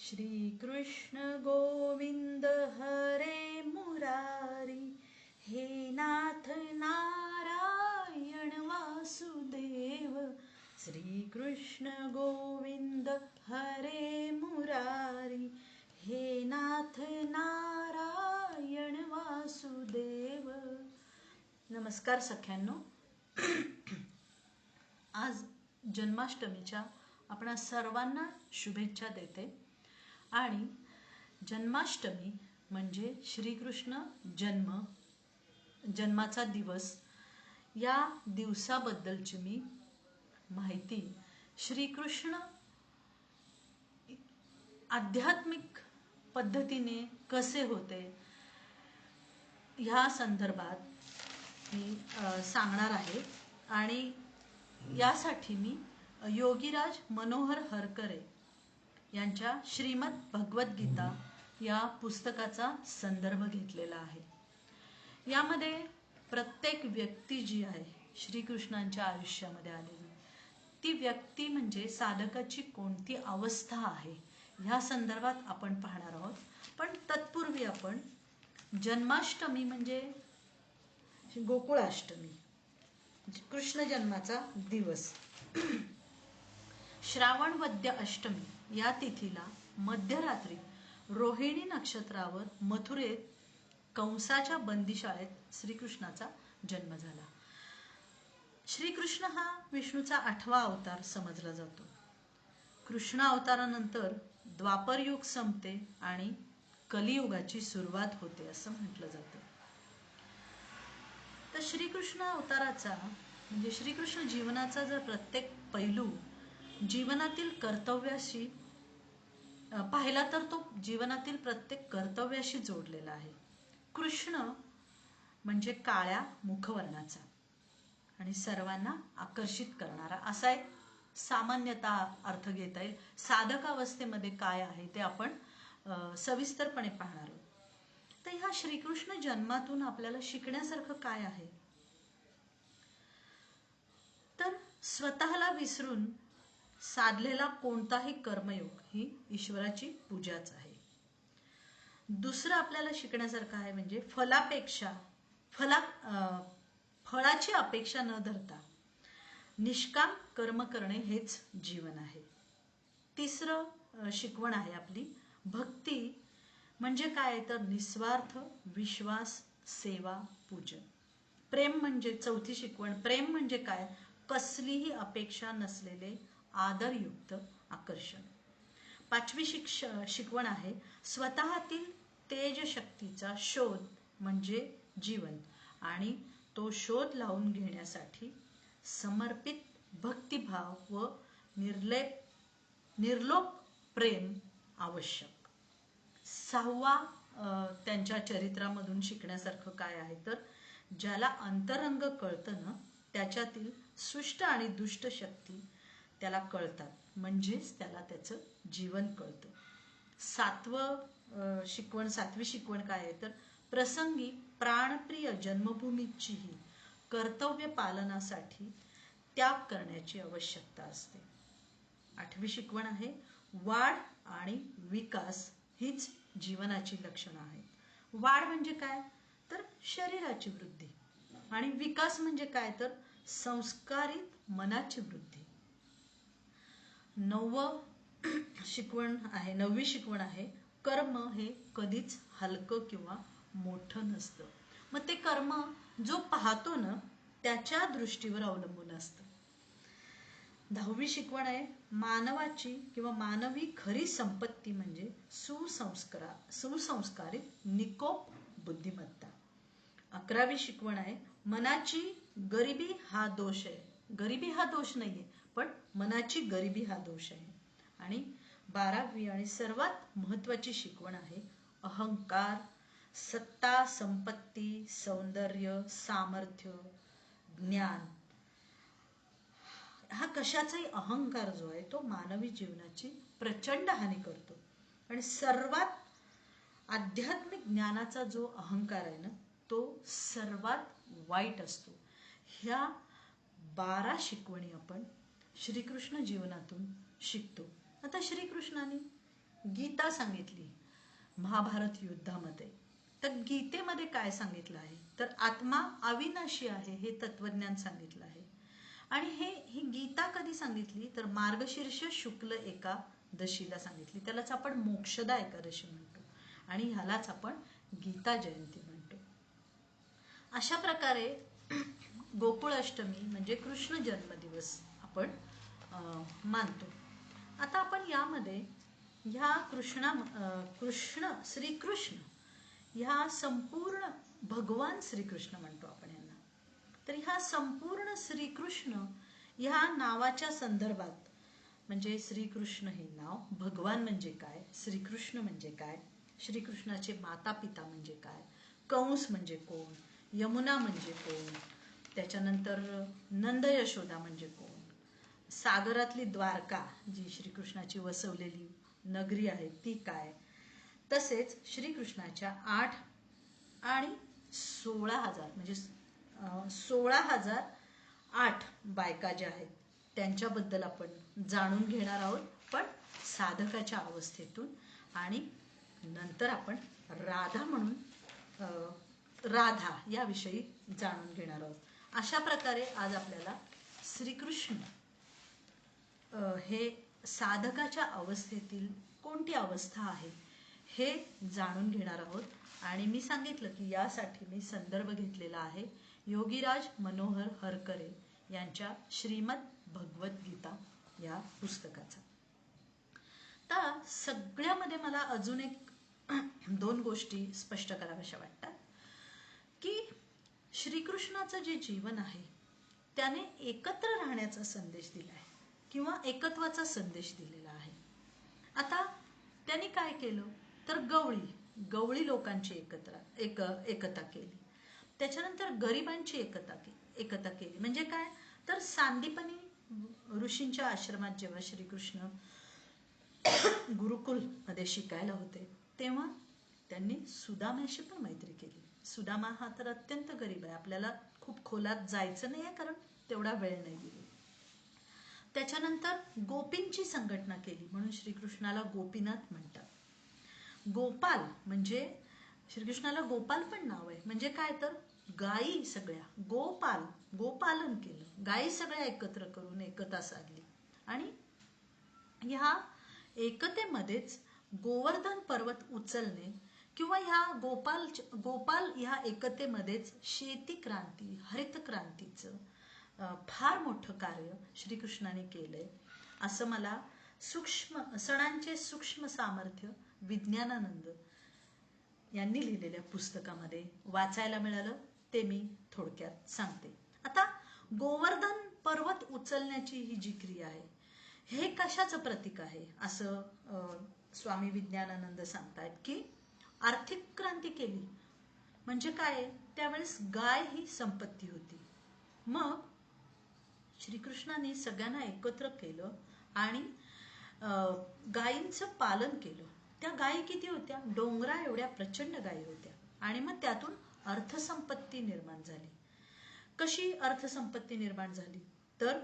श्री कृष्ण गोविंद हरे मुरारी, हे नाथ नारायण वासुदेव। श्री कृष्ण गोविंद हरे मुरारी, हे नाथ नारायण वासुदेव। नमस्कार सख्यांनो, आज जन्माष्टमीच्या आपणा सर्वांना शुभेच्छा देते। आणि जन्माष्टमी म्हणजे श्रीकृष्ण जन्माचा दिवस। या दिवसाबद्दलची मी माहिती, श्रीकृष्ण आध्यात्मिक पद्धतीने कसे होते ह्या संदर्भात मी सांगणार आहे। आणि यासाठी मी योगीराज मनोहर हरकरे यांच्या श्रीमद भगवद्गीता या पुस्तकाचा संदर्भ घेतलेला आहे। यामध्ये प्रत्येक व्यक्ती जी आहे श्रीकृष्णांच्या आयुष्यामध्ये आलेली, ती व्यक्ती म्हणजे साधकाची कोणती अवस्था आहे ह्या संदर्भात आपण पाहणार आहोत। पण तत्पूर्वी आपण जन्माष्टमी म्हणजे गोकुळाष्टमी, कृष्ण जन्माचा दिवस, श्रावण वद्य अष्टमी या तिथीला मध्यरात्री रोहिणी नक्षत्रावर मथुरेत कंसाच्या बंदीशाळेत श्रीकृष्णाचा जन्म झाला। श्रीकृष्ण हा विष्णूचा 8वा अवतार समजला जातो। कृष्ण अवतारानंतर द्वापरयुग संपते आणि कलियुगाची सुरुवात होते असं म्हटलं जातं। तर श्रीकृष्ण अवताराचा म्हणजे श्रीकृष्ण जीवनाचा जर प्रत्येक पैलू जीवनातील कर्तव्याशी पाहिला तर तो जीवनातील प्रत्येक कर्तव्याशी जोडलेला आहे। कृष्ण म्हणजे काळ्या मुखवर्णाचा आणि सर्वांना आकर्षित करणारा असा एक सामान्यतः अर्थ घेता येईल। साधक अवस्थेमध्ये काय आहे ते आपण सविस्तरपणे पाहणार आहोत। तर ह्या श्रीकृष्ण जन्मातून आपल्याला शिकण्यासारखं काय आहे, तर स्वतःला विसरून साधलेला कोणताही कर्मयोग ही ईश्वराची पूजाच आहे। दुसरं आपल्याला शिकण्यासारखं आहे म्हणजे फळाची अपेक्षा न धरता निष्काम कर्म करणे हेच जीवन आहे। तिसरं शिकवण आहे आपली भक्ती म्हणजे काय, तर निस्वार्थ विश्वास सेवा पूजन। प्रेम म्हणजे चौथी शिकवण, प्रेम म्हणजे काय, कसलीही अपेक्षा नसलेले आदरयुक्त आकर्षण। 5वी शिकवण आहे स्वतःतील तेज शक्तीचा शोध म्हणजे जीवन आणि तो शोध लावून घेण्यासाठी समर्पित भक्तिभाव व निर्लोप प्रेम आवश्यक। 6वा त्यांच्या चरित्रामधून शिकण्यासारखं काय आहे, तर ज्याला अंतरंग कळतं ना त्याच्यातील सुष्ट आणि दुष्ट शक्ती त्याला कळतात, म्हणजेच त्याला त्याचं जीवन कळतं। 7वी शिकवण काय आहे, तर प्रसंगी प्राणप्रिय जन्मभूमीचीही कर्तव्य पालनासाठी त्याग करण्याची आवश्यकता असते। 8वी शिकवण आहे वाढ आणि विकास हीच जीवनाची लक्षणं आहेत। वाढ म्हणजे काय, तर शरीराची वृद्धी, आणि विकास म्हणजे काय, तर संस्कारित मनाची वृद्धी। 9वी शिकवण आहे कर्म हे कधीच हलकं किंवा मोठं नसतं, मग ते कर्म जो पाहतो ना त्याच्या दृष्टीवर अवलंबून असतं। 10वी शिकवण आहे मानवाची किंवा मानवी खरी संपत्ती म्हणजे सुसंस्कारित निकोप बुद्धिमत्ता। 11वी शिकवण आहे मनाची गरिबी हा दोष आहे, गरिबी हा दोष नाहीये पण मनाची गरिबी हा दोष आहे। आणि 12वी आणि सर्वात महत्त्वाची शिकवण आहे अहंकार, सत्ता संपत्ती सौंदर्य सामर्थ्य ज्ञान, हा कशाचाही अहंकार जो आहे तो मानवी जीवनाची प्रचंड हानी करतो। आणि सर्वात आध्यात्मिक ज्ञानाचा जो अहंकार आहे ना तो सर्वात वाईट असतो। ह्या 12 शिकवणी आपण श्रीकृष्ण जीवनातून शिकतो। आता श्रीकृष्णाने गीता सांगितली महाभारत युद्धामध्ये. तर गीतेमध्ये काय सांगितलं आहे तर आत्मा अविनाशी आहे हे तत्वज्ञान सांगितलं आहे. आणि ही गीता कधी सांगितली तर मार्गशीर्ष शुक्ल एकादशीला सांगितली. त्यालाच आपण मोक्षदा एकादशी म्हणतो आणि ह्यालाच आपण गीता जयंती म्हणतो. अशा प्रकारे गोकुळ अष्टमी म्हणजे कृष्ण जन्मदिवस आपण मानतो. आता आपण यामध्ये ह्या कृष्ण श्रीकृष्ण ह्या संपूर्ण भगवान श्रीकृष्ण म्हणतो आपण यांना. तर ह्या संपूर्ण श्रीकृष्ण ह्या नावाच्या संदर्भात म्हणजे श्रीकृष्ण हे नाव, भगवान म्हणजे काय, श्रीकृष्ण म्हणजे काय, श्रीकृष्णाचे माता पिता म्हणजे काय, कंस म्हणजे कोण, यमुना म्हणजे कोण, त्याच्यानंतर नंद यशोदा म्हणजे कोण, सागरातली द्वारका जी श्रीकृष्णाची वसवलेली नगरी आहे ती काय, तसेच श्रीकृष्णाच्या 8 आणि 16,000 म्हणजे 16,008 बायका ज्या आहेत त्यांच्याबद्दल आपण जाणून घेणार आहोत, पण साधकाच्या अवस्थेतून. आणि नंतर आपण राधा म्हणून राधा याविषयी जाणून घेणार आहोत. अशा प्रकारे आज आपल्याला श्रीकृष्ण हे साधकाच्या अवस्थेतील कोणती अवस्था आहे हे जाणून घेणार आहोत. आणि मी सांगितलं की यासाठी मी संदर्भ घेतलेला आहे योगीराज मनोहर हरकरे यांच्या श्रीमद भगवद्गीता या पुस्तकाचा. तर सगळ्यामध्ये मला अजून एक 2 गोष्टी स्पष्ट कराव्याशा वाटतात की श्रीकृष्णाचं जे जीवन आहे त्याने एकत्र राहण्याचा संदेश दिला आहे किंवा एकत्वाचा संदेश दिलेला आहे. आता त्यांनी काय केलं तर गवळी लोकांची एकता केली. त्याच्यानंतर गरिबांची एकता केली. म्हणजे काय तर सांदीपनी ऋषींच्या आश्रमात जेव्हा श्रीकृष्ण गुरुकुल मध्ये शिकायला होते तेव्हा त्यांनी सुदामाशी पण मैत्री केली. सुदामा हा तर अत्यंत गरीब आहे, आपल्याला खूप खोलात जायचं नाही आहे कारण तेवढा वेळ नाही दिला. त्याच्यानंतर गोपींची संघटना केली म्हणून श्रीकृष्णाला गोपीनाथ म्हणतात. गोपाल म्हणजे श्रीकृष्णाला गोपाल पण नाव आहे. म्हणजे काय तर गायी सगळ्या गोपालन केलं, गायी सगळ्या एकत्र करून एकता साधली. आणि ह्या एकतेमध्येच गोवर्धन पर्वत उचलणे किंवा ह्या गोपाल ह्या एकतेमध्येच शेती क्रांती हरित क्रांतीचं फार मोठं कार्य श्रीकृष्णाने केलंय असं मला सणांचे सूक्ष्म सामर्थ्य विज्ञानानंद यांनी लिहिलेल्या पुस्तकामध्ये वाचायला मिळालं. ते मी थोडक्यात सांगते. आता गोवर्धन पर्वत उचलण्याची ही जी क्रिया आहे हे कशाचं प्रतीक आहे असं स्वामी विज्ञानानंद सांगतायत की आर्थिक क्रांती केली म्हणजे काय, त्यावेळेस गाय ही संपत्ती होती. मग श्रीकृष्णाने सगळ्यांना एकत्र केलं आणि गायींचं पालन केलं. त्या गायी किती होत्या, डोंगरा एवढ्या प्रचंड गायी होत्या. आणि मग त्यातून अर्थसंपत्ती निर्माण झाली. कशी अर्थसंपत्ती निर्माण झाली तर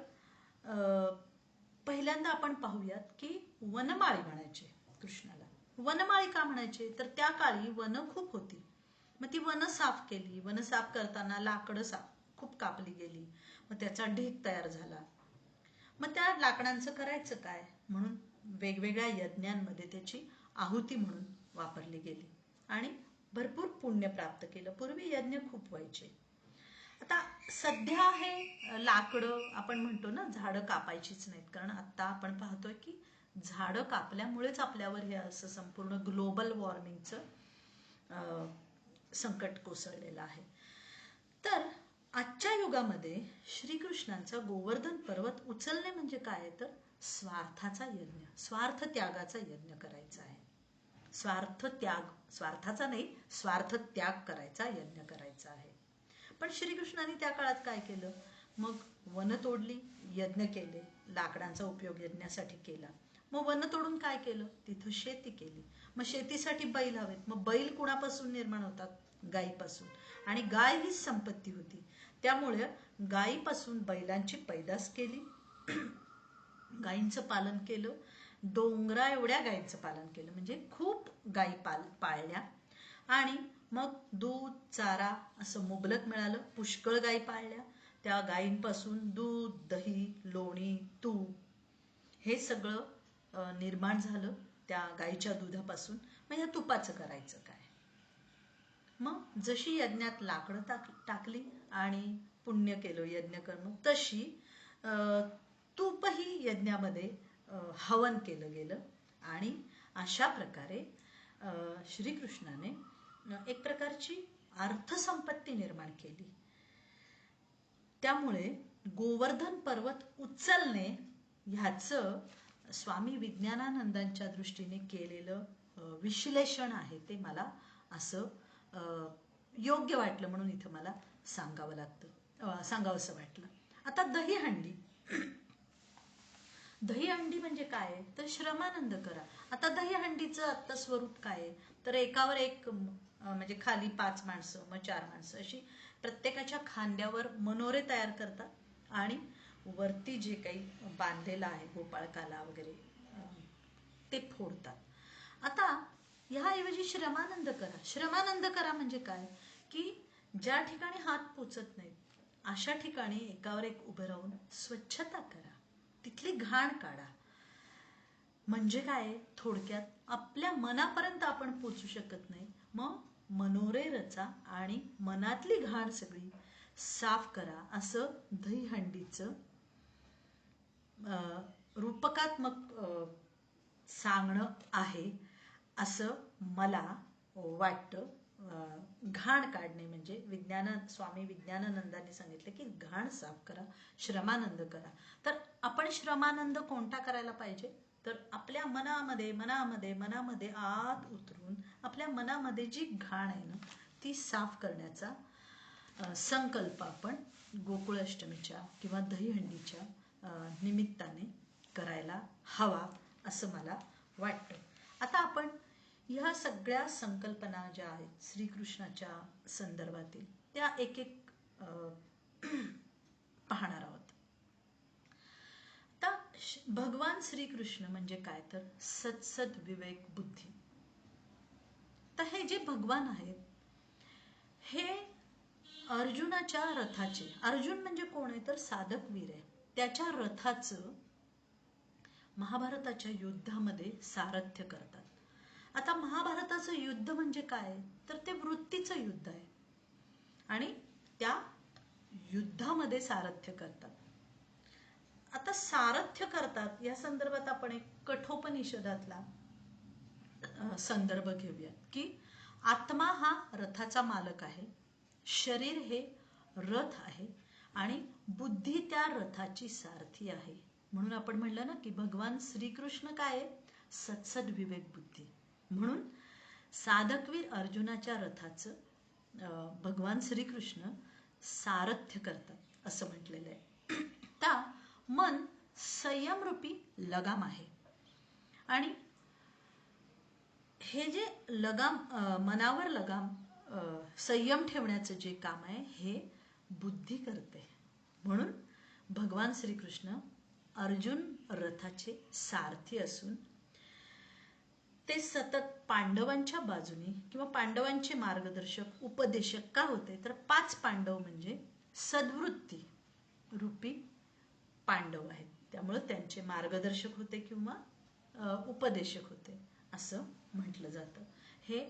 पहिल्यांदा आपण पाहूयात की वनमाळी म्हणायचे कृष्णाला. वनमाळी का म्हणायचे तर त्या काळी वन खूप होती. मग ती वन साफ केली. वन साफ करताना लाकडं खूप कापली गेली. मग त्याचा ढीग तयार झाला. मग त्या लाकडांचं करायचं काय म्हणून वेगवेगळ्या यज्ञांमध्ये त्याची आहुती म्हणून वापरली गेली आणि भरपूर पुण्य प्राप्त केलं. पूर्वी यज्ञ खूप व्हायचे. आता सध्या हे लाकडं आपण म्हणतो ना झाडं कापायचीच नाहीत कारण आता आपण पाहतोय की झाडं कापल्यामुळेच आपल्यावर हे असं संपूर्ण ग्लोबल वॉर्मिंगचं संकट कोसळलेलं आहे. तर आजच्या युगामध्ये श्रीकृष्णांचा गोवर्धन पर्वत उचलणे म्हणजे काय तर स्वार्थाचा यज्ञ, स्वार्थ त्यागाचा यज्ञ करायचा आहे. स्वार्थाचा नाही, स्वार्थ त्याग करायचा यज्ञ करायचा आहे. पण श्रीकृष्णाने त्या काळात काय केलं, मग वन तोडली, यज्ञ केले, लाकडांचा उपयोग यज्ञासाठी केला. मग वन तोडून काय केलं, तिथं शेती केली. मग शेतीसाठी बैल हवेत. मग बैल कुणापासून निर्माण होतात, गायीपासून. आणि गाय हीच संपत्ती होती. त्यामुळे गायीपासून बैलांची पैदास केली, गायींचं पालन केलं डोंगरा एवढ्या गायींचं पालन केलं, म्हणजे खूप गायी पाळल्या आणि मग दूध चारा असं मुबलक मिळालं. पुष्कळ गायी पाळल्या, त्या गायींपासून दूध दही लोणी तूप हे सगळं निर्माण झालं त्या गायीच्या दुधापासून. मग या तुपाचं करायचं काय? मग जशी यज्ञात लाकडं टाकली आणि पुण्य केलं यज्ञ कर्म, तशी तूपही यज्ञामध्ये हवन केलं गेलं. आणि अशा प्रकारे श्रीकृष्णाने एक प्रकारची अर्थसंपत्ती निर्माण केली. त्यामुळे गोवर्धन पर्वत उचलणे ह्याचं स्वामी विज्ञानानंदांच्या दृष्टीने केलेलं विश्लेषण आहे ते मला असं योग्य वाटलं, म्हणून इथं मला सांगावंसं वाटलं. आता दहीहंडी. दहीहंडी म्हणजे काय तर श्रमानंद करा. आता दहीहंडीचं आत्ता स्वरूप काय आहे तर एकावर एक म्हणजे खाली 5 माणसं मग 4 माणसं अशी प्रत्येकाच्या खांद्यावर मनोरे तयार करतात आणि वरती जे काही बांधलेलं आहे गोपाळकाला वगैरे ते फोडतात. आता ह्याऐवजी श्रमानंद करा. श्रमानंद करा म्हणजे काय की ज्या ठिकाणी हात पोचत नाहीत अशा ठिकाणी एकावर एक उभं राहून स्वच्छता करा, तिथली घाण काढा. म्हणजे काय थोडक्यात आपल्या मनापर्यंत आपण पोचू शकत नाही, मग मनोरे रचा आणि मनातली घाण सगळी साफ करा, असं दहीहंडीचं रूपकात्मक सांगणं आहे असं मला वाटतं. घाण काढणे म्हणजे स्वामी विज्ञानानंदांनी सांगितलं की घाण साफ करा, श्रमानंद करा. तर आपण श्रमानंद कोणता करायला पाहिजे तर आपल्या मनामध्ये आत उतरून आपल्या मनामध्ये जी घाण आहे ना ती साफ करण्याचा संकल्प आपण गोकुळाष्टमीच्या किंवा दहीहंडीच्या निमित्ताने करायला हवा असं मला वाटतं. आता आपण ह्या सगळ्या संकल्पना ज्या आहेत श्रीकृष्णाच्या संदर्भातील त्या एक एक पाहणार आहोत. आता भगवान श्रीकृष्ण म्हणजे काय तर सत्सद विवेक बुद्धी. तर हे जे भगवान आहेत हे अर्जुनाच्या रथाचे, अर्जुन म्हणजे कोण आहे तर साधक वीर आहे, त्याच्या रथाचं महाभारताच्या युद्धामध्ये सारथ्य करतात. आता महाभारताचं युद्ध म्हणजे काय तर ते वृत्तीचं युद्ध आहे आणि त्या युद्धामध्ये सारथ्य करतात. आता सारथ्य करतात या संदर्भात आपण एक कठोपनिषदातला संदर्भ घेऊयात की आत्मा हा रथाचा मालक आहे, शरीर हे रथ आहे आणि बुद्धी त्या रथाची सारथी आहे. म्हणून आपण म्हणलं ना की भगवान श्रीकृष्ण काय आहे सत्सद विवेक बुद्धी. म्हणून साधकवीर अर्जुनाच्या रथाचं भगवान श्रीकृष्ण सारथ्य करतात असं म्हटलेलं आहे. त्या मन संयमरूपी लगाम आहे आणि हे जे लगाम मनावर लगाम संयम ठेवण्याचं जे काम आहे हे बुद्धी करते. म्हणून भगवान श्रीकृष्ण अर्जुन रथाचे सारथी असून ते सतत पांडवांच्या बाजूने किंवा पांडवांचे मार्गदर्शक उपदेशक का होते तर 5 पांडव म्हणजे सद्वृत्ती रूपी पांडव आहेत, त्यामुळे त्यांचे मार्गदर्शक होते किंवा उपदेशक होते असं म्हटलं जातं. हे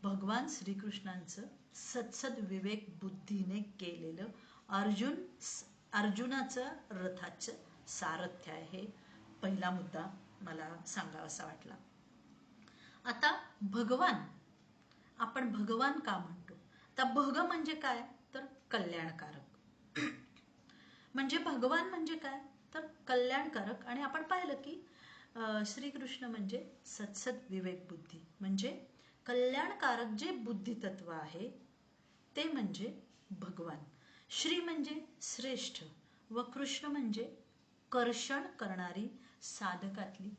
भगवान श्रीकृष्णांचं सत्सद विवेक बुद्धीने केलेलं अर्जुनाचं रथाचं सारथ्य आहे. हे पहिला मुद्दा मला सांगावासा वाटला. आता भगवान, आपण भगवान का म्हणतो तर भग म्हणजे काय तर कल्याणकारक. म्हणजे भगवान म्हणजे काय तर कल्याणकारक. आणि आपण पाहिलं की श्रीकृष्ण म्हणजे सत्सद विवेक बुद्धी म्हणजे कल्याणकारक जे बुद्धितत्व आहे ते म्हणजे भगवान. श्री म्हणजे श्रेष्ठ व कृष्ण म्हणजे कर्षण करणारी साधकातली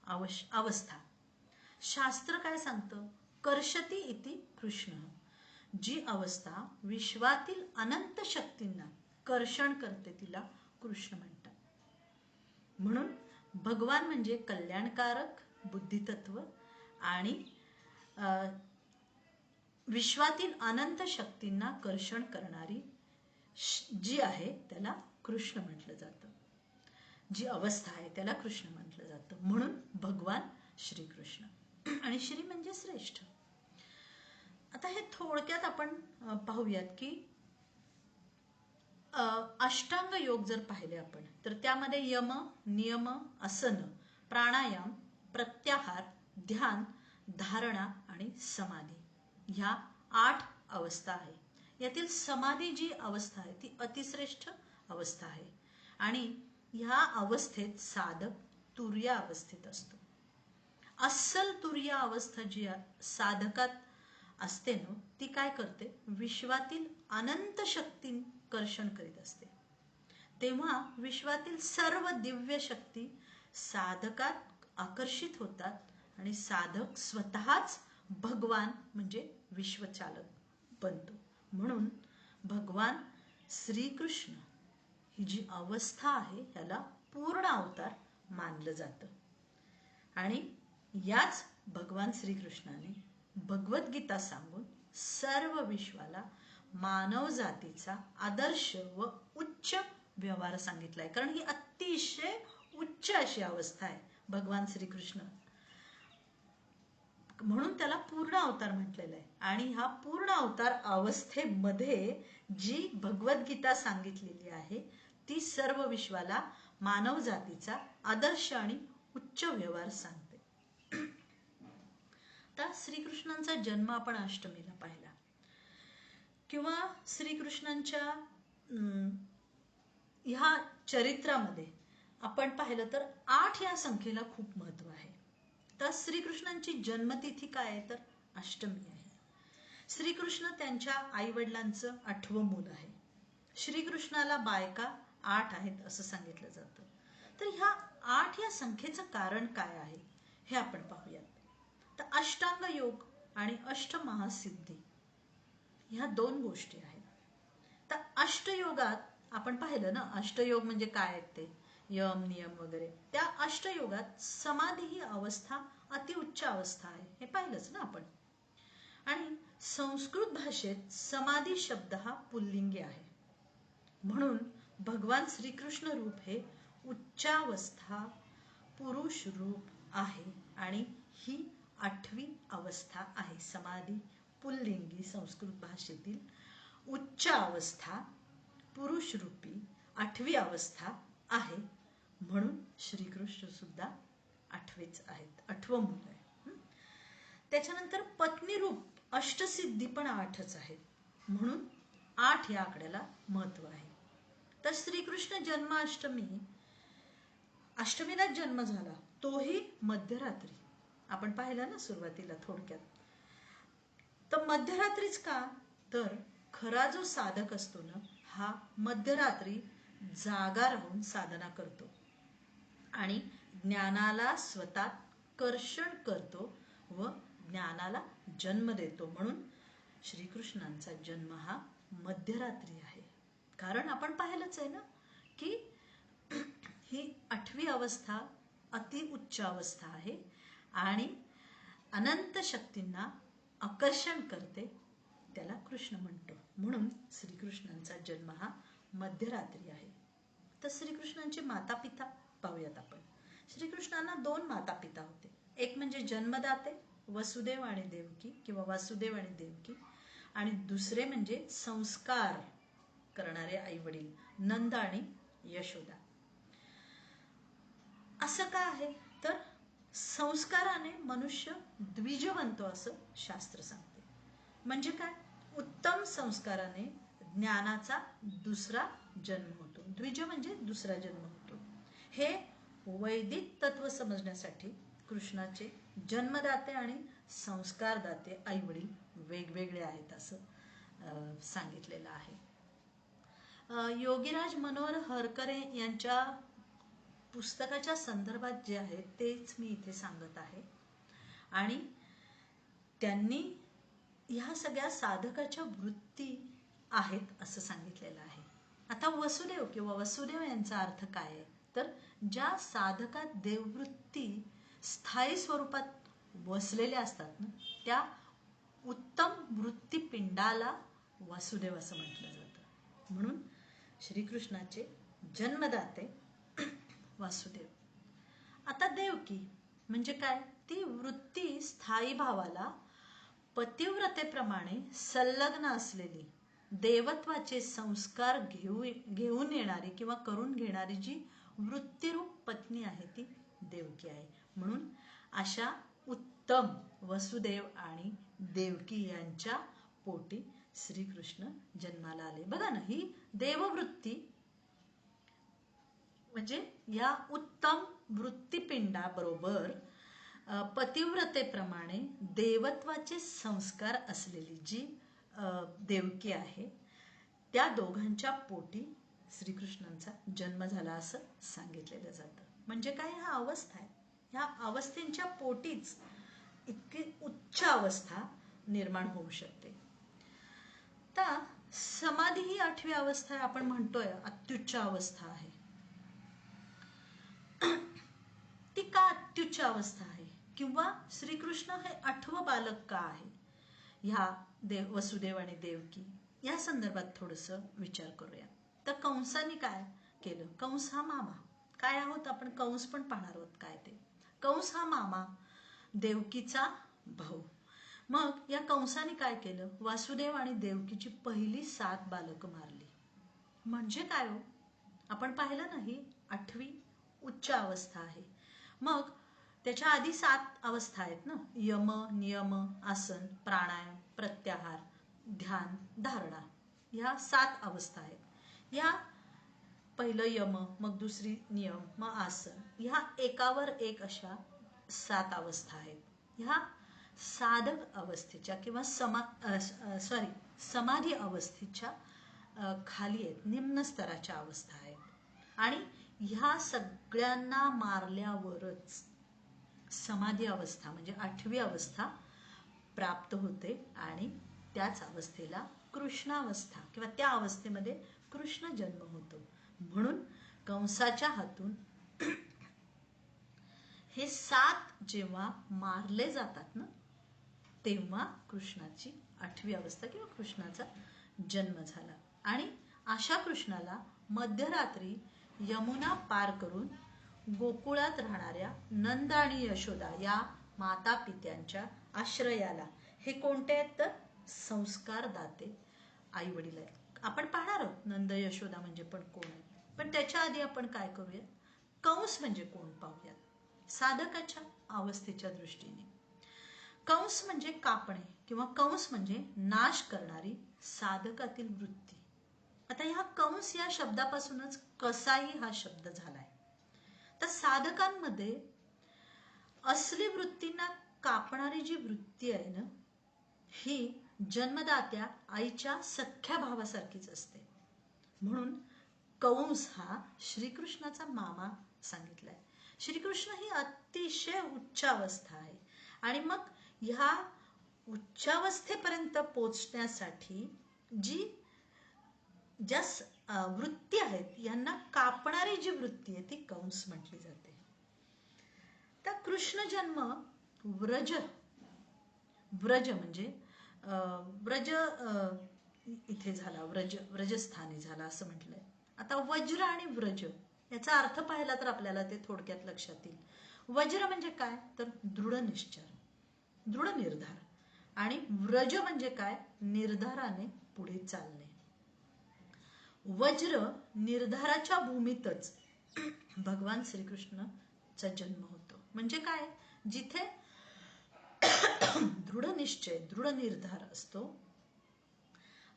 अवस्था. शास्त्र काय सांगतं कर्षती इति कृष्ण, जी अवस्था विश्वातील अनंत शक्तींना कर्षण करते तिला कृष्ण म्हणतात. म्हणून भगवान म्हणजे कल्याणकारक बुद्धितत्व आणि विश्वातील अनंत शक्तींना कर्षण करणारी जी आहे त्याला कृष्ण म्हटलं जातं. जी अवस्था आहे त्याला कृष्ण म्हटलं जातं. म्हणून भगवान श्रीकृष्ण. आणि श्री म्हणजे श्रेष्ठ. आता हे थोडक्यात आपण पाहूयात की अष्टांग योग जर पाहिले आपण तर त्यामध्ये यम, नियम, आसन, प्राणायाम, प्रत्याहार, ध्यान, धारणा आणि समाधी ह्या 8 अवस्था आहे. यातील समाधी जी अवस्था आहे ती अतिश्रेष्ठ अवस्था आहे आणि ह्या अवस्थेत साधक तुर्य अवस्थेत असतो. अस्सल तुर्य अवस्था जी साधकात असते ना ती काय करते, विश्वातील अनंत शक्ती कर्षण करीत असते. तेव्हा विश्वातील सर्व दिव्य शक्ती साधकात आकर्षित होतात आणि साधक स्वतःच भगवान म्हणजे विश्वचालक बनतो. म्हणून भगवान श्रीकृष्ण ही जी अवस्था आहे याला पूर्ण अवतार मानलं जातं. आणि याच भगवान श्रीकृष्णाने भगवद्गीता सांगून सर्व विश्वाला मानव जातीचा आदर्श व उच्च व्यवहार सांगितलाय. कारण ही अतिशय उच्च अशी अवस्था आहे भगवान श्रीकृष्ण, म्हणून त्याला पूर्ण अवतार म्हटलेलं आहे. आणि ह्या पूर्ण अवतार अवस्थेमध्ये जी भगवद्गीता सांगितलेली आहे ती सर्व विश्वाला मानव जातीचा आदर्श आणि उच्च व्यवहार सांगते. आता श्रीकृष्णांचा जन्म आपण अष्टमीला पाहिला किंवा श्रीकृष्णांच्या ह्या चरित्रामध्ये आपण पाहिलं तर 8 या संख्येला खूप महत्व आहे. तर श्रीकृष्णांची जन्मतिथी काय आहे तर अष्टमी आहे. श्रीकृष्ण त्यांच्या आई वडिलांचं 8वं मूल आहे. श्रीकृष्णाला बायका 8 आहेत असं सांगितलं जातं. तर ह्या 8 या संख्येचं कारण काय आहे हे आपण पाहूयात. तर अष्टांग योग आणि अष्टमहासिद्धी ह्या 2 गोष्टी आहेत. तर अष्टयोगात आपण पाहिलं ना, अष्टयोग म्हणजे काय आहेत ते, यम, नियम वगैरे. त्या अष्टयोगात समाधी ही अवस्था अतिउच्च अवस्था आहे हे पाहिलंच ना आपण. आणि संस्कृत भाषेत समाधी शब्द हा पुल्लिंगी आहे. म्हणून भगवान श्रीकृष्ण रूप हे उच्चावस्था पुरुष रूप आहे आणि ही 8वी अवस्था आहे. समाधी पुल्लिंगी संस्कृत भाषेतील उच्च अवस्था पुरुष रूपी 8वी अवस्था आहे. म्हणून श्रीकृष्ण सुद्धा 8वेच आहेत, 8वं मूल आहे. त्याच्यानंतर पत्नी रूप अष्टसिद्धी पण 8च आहेत. म्हणून 8 या आकड्याला महत्व आहे. तर श्रीकृष्ण जन्माष्टमी, अष्टमीलाच जन्म झाला, तोही मध्यरात्री. आपण पाहिलं ना सुरुवातीला थोडक्यात. तर मध्यरात्रीच का तर खरा जो साधक असतो ना हा मध्यरात्री जागा राहून साधना करतो आणि ज्ञानाला स्वतः कर्षण करतो व ज्ञानाला जन्म देतो. म्हणून श्रीकृष्णांचा जन्म हा मध्यरात्री आहे. कारण आपण पाहिलंच आहे ना की ही 8वी अवस्था अतिउच्च अवस्था आहे आणि अनंत शक्तींना आकर्षण करते, त्याला कृष्ण म्हणतो. म्हणून श्रीकृष्णांचा जन्म हा मध्यरात्री आहे. तर श्रीकृष्णांचे माता पिता पाहूयात आपण. श्रीकृष्णांना 2 माता पिता होते. एक म्हणजे जन्मदाते वसुदेव आणि देवकी किंवा वासुदेव आणि देवकी, आणि दुसरे म्हणजे संस्कार करणारे आई वडील नंद आणि यशोदा. असं का आहे तर संस्काराने मनुष्य द्विज बनतो असं शास्त्र सांगते. म्हणजे काय, उत्तम संस्काराने ज्ञानाचा दुसरा जन्म होतो. द्विज म्हणजे दुसरा जन्म होतो. हे वैदिक तत्व समजण्यासाठी कृष्णाचे जन्मदाते आणि संस्कारदाते आई वडील वेगवेगळे आहेत असं सांगितलेलं आहे. योगीराज मनोहर हरकरे यांच्या पुस्तकाच्या संदर्भात जे आहे तेच मी इथे सांगत आहे. आणि त्यांनी ह्या सगळ्या साधकाच्या वृत्ती आहेत असं सांगितलेलं आहे. आता वसुदेव किंवा वसुदेव यांचा अर्थ काय आहे तर ज्या साधकात देववृत्ती स्थायी स्वरूपात वसलेल्या असतात ना, त्या उत्तम वृत्तीपिंडाला वासुदेव असं म्हटलं जातं. म्हणून श्रीकृष्णाचे जन्मदाते वासुदेव. आता देवकी म्हणजे काय? ती वृत्ती स्थायी भावाला पतिव्रतेप्रमाणे संलग्न असलेली, देवत्वाचे संस्कार घेऊन येणारी किंवा करून घेणारी जी वृत्तीरूप पत्नी आहे ती देवकी आहे. म्हणून अशा उत्तम वसुदेव आणि देवकी यांच्या पोटी श्रीकृष्ण जन्माला आले. बघा ना, ही देववृत्ती म्हणजे या उत्तम वृत्तीपिंडाबरोबर पतिव्रतेप्रमाणे देवत्वाचे संस्कार असलेली जी देवकी आहे, त्या दोघांच्या पोटी श्रीकृष्णांचा जन्म झाला असं सांगितलेलं जातं. म्हणजे काय? हा अवस्था आहे. ह्या अवस्थेच्या पोटीच इतकी उच्च अवस्था निर्माण होऊ शकते. तर समाधी ही 8वी अवस्था आहे. आपण म्हणतोय अत्युच्च अवस्था आहे. ती का अत्युच्च अवस्था आहे? किंवा श्रीकृष्ण हे 8वं बालक का आहे? ह्या वसुदेव आणि देवकी या संदर्भात थोडंसं विचार करूया. तर कंसाने काय केलं? कंस हा मामा. काय आहोत आपण? कंस पण पाहणार आहोत काय ते. कंस हा मामा, देवकीचा भाऊ. मग या कंसाने काय केलं? वासुदेव आणि देवकीची पहिली 7 बालकं मारली. म्हणजे काय हो? आपण पाहिलं ना, ही 8वी उच्च अवस्था आहे. मग त्याच्या आधी 7 अवस्था आहेत ना, यम, नियम, आसन, प्राणायाम, प्रत्याहार, ध्यान, धारणा. ह्या 7 अवस्था आहेत. या पहिलं यम, मग दुसरी नियम, मग आसन, ह्या एकावर एक अशा 7 अवस्था आहेत. ह्या साधक अवस्थेच्या किंवा समाधी अवस्थेच्या खाली आहेत, निम्न स्तराच्या अवस्था आहेत. आणि ह्या सगळ्यांना मारल्यावरच समाधी अवस्था म्हणजे 8वी अवस्था प्राप्त होते आणि त्याच अवस्थेला कृष्णावस्था किंवा त्या अवस्थेमध्ये कृष्ण जन्म होतो. म्हणून कंसाच्या हातून हे 7 जेव्हा मारले जातात ना, तेव्हा कृष्णाची 8वी अवस्था किंवा कृष्णाचा जन्म झाला. आणि अशा कृष्णाला मध्यरात्री यमुना पार करून गोकुळात राहणाऱ्या नंद आणि यशोदा या माता पित्यांच्या आश्रयाला, हे कोणते आहेत तर संस्कार दाते आई वडील आहेत. आपण पाहणार आहोत नंद यशोदा म्हणजे पण कोण आहे. पण त्याच्या आधी आपण काय करूया? कंस म्हणजे कोण पाहूयात साधकाच्या अवस्थेच्या दृष्टीने. कंस म्हणजे कापणे किंवा कंस म्हणजे नाश करणारी साधकातील वृत्ती. आता ह्या कंस या शब्दापासूनच कसाई हा शब्द झालाय. तर साधकांमध्ये असली वृत्तींना कापणारी जी वृत्ती आहे ना, ही जन्मदात्या आईच्या सख्या भावासारखीच असते. म्हणून कंस हा श्रीकृष्णाचा मामा सांगितलाय. श्रीकृष्ण ही अतिशय उच्च अवस्था आहे. आणि मग ह्या उच्चावस्थेपर्यंत पोचण्यासाठी ज्या वृत्ती आहेत यांना कापणारी जी वृत्ती आहे ती कंस म्हटली जाते. तर कृष्ण जन्म व्रज म्हणजे व्रज इथे झाला, व्रजस्थानी झाला असं म्हटलंय. आता वज्र आणि व्रज याचा अर्थ पाहिला तर आपल्याला ते थोडक्यात लक्षात येईल. वज्र म्हणजे काय तर दृढ निश्चय, दृढ निर्धार. आणि व्रज म्हणजे काय? निर्धाराने पुढे चालणे. वज्र निर्धाराच्या भूमीतच भगवान श्रीकृष्णचा जन्म होतो. म्हणजे काय? जिथे दृढ निश्चय, दृढ निर्धार असतो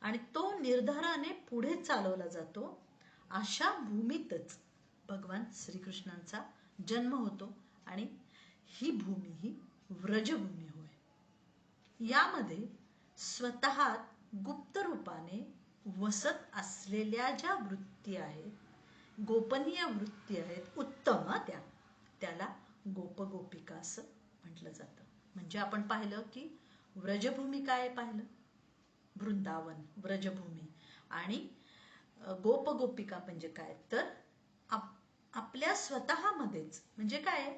आणि तो निर्धाराने पुढे चालवला जातो, अशा भूमीतच भगवान श्रीकृष्णांचा जन्म होतो. आणि ही भूमी ही व्रजभूमी होय. यामध्ये स्वतः गुप्त रूपाने वसत असलेल्या ज्या वृत्ती आहेत, गोपनीय वृत्ती आहेत, उत्तम, त्याला गोपगोपिका असं म्हटलं जातं. म्हणजे आपण पाहिलं की व्रजभूमी काय पाहिलं? वृंदावन, व्रजभूमी. आणि गोपगोपिका म्हणजे काय तर आपल्या स्वतःमध्येच, म्हणजे काय,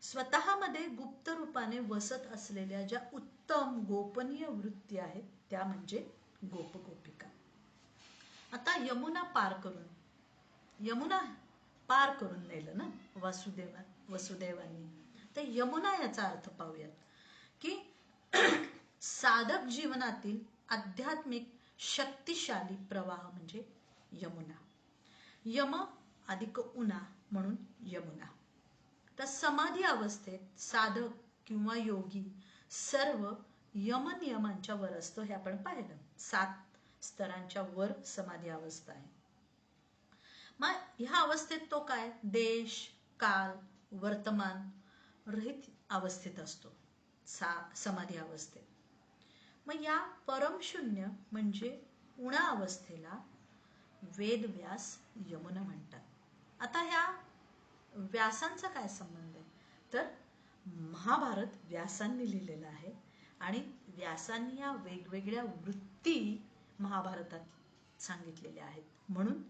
स्वतःमध्ये गुप्त रूपाने वसत असलेल्या ज्या उत्तम गोपनीय वृत्ती आहेत त्या म्हणजे गोपगोपिका. आता यमुना पार करून नेलं ना वसुदेवांनी. तर यमुना याचा अर्थ पाहूयात की साधक जीवनातील आध्यात्मिक शक्तिशाली प्रवाह म्हणजे यमुना. यम अधिक उना म्हणून यमुना. तर समाधी अवस्थेत साधक किंवा योगी सर्व यमनियमांच्या वर असतो, हे आपण पाहिलं. 7 स्तरांच्या वर समाधी अवस्था आहे. मग ह्या अवस्थेत तो काय, देश काल वर्तमान रहित अवस्थेत असतो समाधी अवस्थेत. मग या परमशून्य म्हणजे उणा अवस्थेला वेदव्यास यमुना म्हणतात. आता ह्या व्यासांचा काय संबंध आहे, तर महाभारत व्यासांनी लिहिलेलं आहे आणि व्यासांनी या वेगवेगळ्या वृत्ती महाभारतात सांगितलेल्या आहेत. म्हणून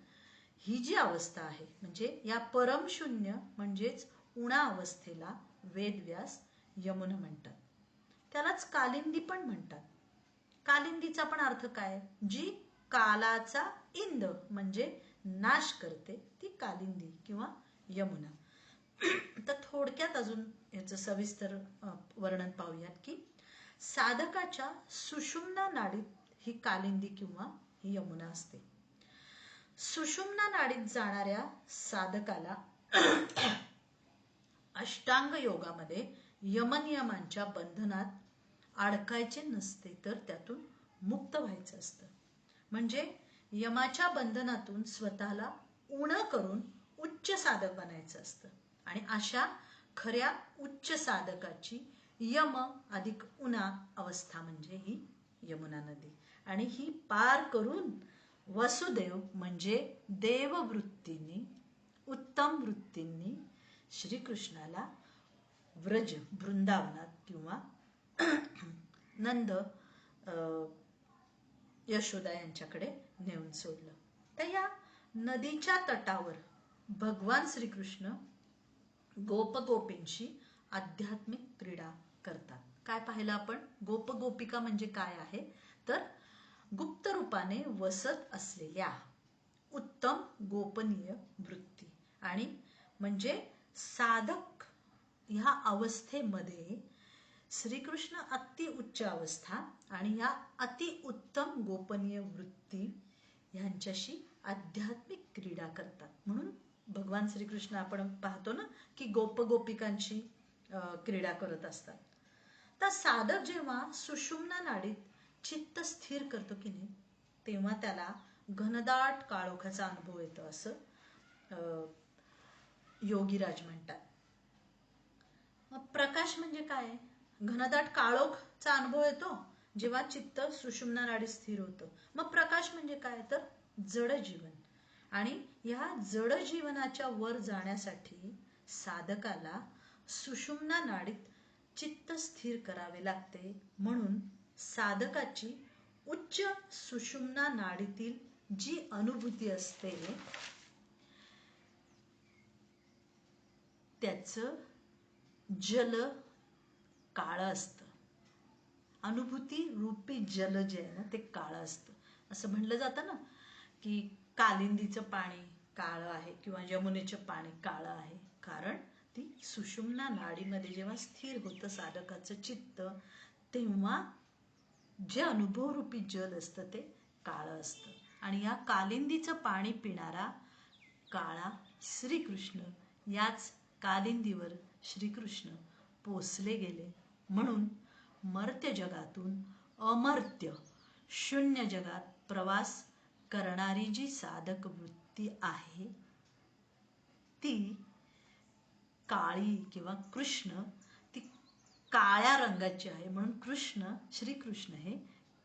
ही जी अवस्था आहे म्हणजे या परमशून्य म्हणजेच उणा अवस्थेला वेदव्यास यमुना म्हणतात. त्यालाच कालिंदी पण म्हणतात. कालिंदीचा पण अर्थ काय, जी कालाचा इंद म्हणजे नाश करते ती कालिंदी किंवा यमुना. तर थोडक्यात अजून याचं सविस्तर वर्णन पाहूयात की साधकाच्या सुषुम्ना नाडीत ही कालिंदी किंवा ही यमुना असते. सुषुम्ना नाडीत जाणाऱ्या साधकाला अष्टांग योगामध्ये यमनियमांच्या बंधनात अडकायचे नसते, तर त्यातून मुक्त व्हायचं असतं. म्हणजे यमाच्या बंधनातून स्वतःला उण करून उच्च साधक बनायचं असतं. आणि अशा खऱ्या उच्च साधकाची यम अधिक उना अवस्था म्हणजे ही यमुना नदी. आणि ही पार करून वसुदेव म्हणजे देववृत्तींनी उत्तम वृत्तींनी श्रीकृष्णाला व्रज वृंदावनात किंवा नंद यशोदा यांच्याकडे नेऊन सोडलं. तर या नदीच्या तटावर भगवान श्रीकृष्ण गोपगोपींशी आध्यात्मिक क्रीडा करतात. काय पाहिलं आपण, गोपगोपिका म्हणजे काय आहे, तर गुप्त रूपाने वसत असलेल्या उत्तम गोपनीय वृत्ती. आणि म्हणजे साधक ह्या अवस्थेमध्ये श्रीकृष्ण अति उच्च अवस्था आणि या अति उत्तम गोपनीय वृत्ती यांच्याशी आध्यात्मिक क्रीडा करतात. म्हणून भगवान श्रीकृष्ण आपण पाहतो ना की गोपगोपिकांची क्रीडा करत असतात. तर साधक जेव्हा सुषुम्ना नाडीत चित्त स्थिर करतो की नाही, तेव्हा त्याला घनदाट काळोखाचा अनुभव येतो असं योगीराज म्हणतात. मग प्रकाश म्हणजे काय, घनदाट काळोखचा अनुभव येतो जेव्हा चित्त सुषुम्ना नाडीत स्थिर होतं. मग प्रकाश म्हणजे काय, तर जड जीवन. आणि ह्या जड जीवनाच्या वर जाण्यासाठी साधकाला सुषुम्ना नाडीत चित्त स्थिर करावे लागते. म्हणून साधकाची उच्च सुषुम्ना नाडीतील जी अनुभूती असते त्याचं जल काळं असतं. अनुभूती रूपी जल जे आहे ना ते काळं असतं. असं म्हणलं जातं ना की कालिंदीचं पाणी काळं आहे किंवा यमुनेचं पाणी काळं आहे, कारण ती सुषुम्ना नाडीमध्ये जेव्हा स्थिर होतं साधकाचं चित्त, तेव्हा जे अनुभवरूपी जल असतं ते काळं असतं. आणि या कालिंदीचं पाणी पिणारा काळा श्रीकृष्ण, याच कालिंदीवर श्रीकृष्ण पोचले गेले. म्हणून मर्त्य जगातून अमर्त्य शून्य जगात प्रवास करणारी जी साधक वृत्ती आहे ती काळी किंवा कृष्ण, ती काळ्या रंगाची आहे. म्हणून श्रीकृष्ण हे